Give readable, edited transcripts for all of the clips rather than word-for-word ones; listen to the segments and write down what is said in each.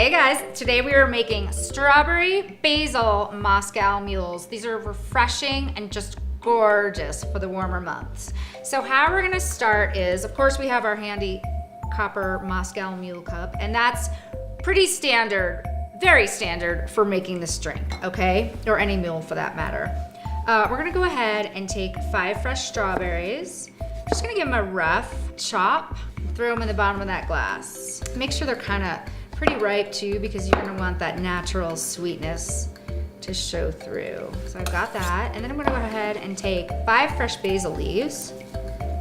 Hey guys, today we are making strawberry basil Moscow mules. These are refreshing and just gorgeous for the warmer months. So how we're gonna start is, of course, we have our handy copper Moscow Mule cup, and that's pretty standard, very standard for making this drink, okay? Or any mule for that matter. We're gonna go ahead and take 5 fresh strawberries. I'm just gonna give them a rough chop, throw them in the bottom of that glass. Make sure they're kind of pretty ripe too, because you're gonna want that natural sweetness to show through. So I've got that, and then I'm gonna go ahead and take 5 fresh basil leaves.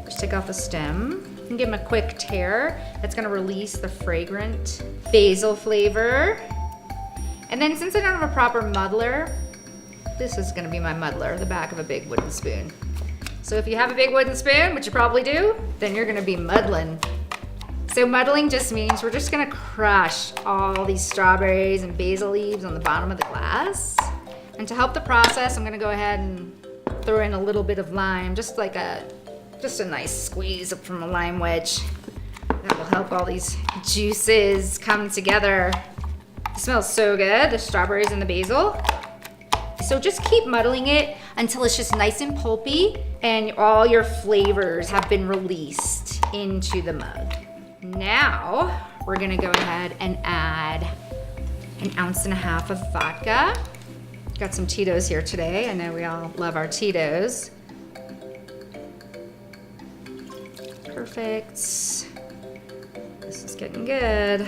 Just take off the stem and give them a quick tear. That's gonna release the fragrant basil flavor. And then since I don't have a proper muddler, this is gonna be my muddler, the back of a big wooden spoon. So if you have a big wooden spoon, which you probably do, then you're gonna be muddling. So muddling just means we're just gonna crush all these strawberries and basil leaves on the bottom of the glass. And to help the process, I'm gonna go ahead and throw in a little bit of lime, just a nice squeeze from a lime wedge. That will help all these juices come together. It smells so good, the strawberries and the basil. So just keep muddling it until it's just nice and pulpy and all your flavors have been released into the mug. Now, we're gonna go ahead and add 1.5 ounces of vodka. Got some Tito's here today. I know we all love our Tito's. Perfect. This is getting good.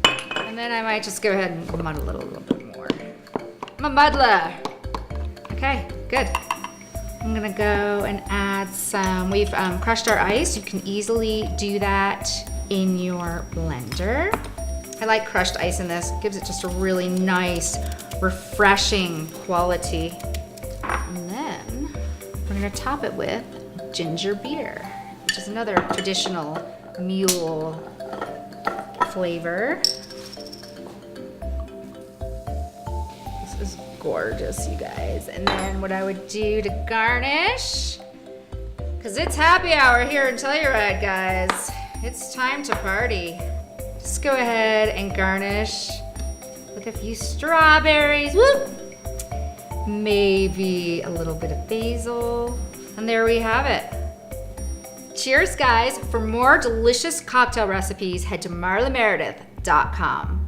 And then I might just go ahead and muddle it a little bit more. I'm a muddler. Okay, good. I'm gonna go and add some, we've crushed our ice. You can easily do that in your blender. I like crushed ice in this. It gives it just a really nice, refreshing quality. And then we're gonna top it with ginger beer, which is another traditional mule flavor. This is gorgeous, you guys. And then what I would do to garnish, because it's happy hour here in Telluride, guys. It's time to party. Just go ahead and garnish with a few strawberries. Whoop! Maybe a little bit of basil. And there we have it. Cheers, guys. For more delicious cocktail recipes, head to marlameredith.com.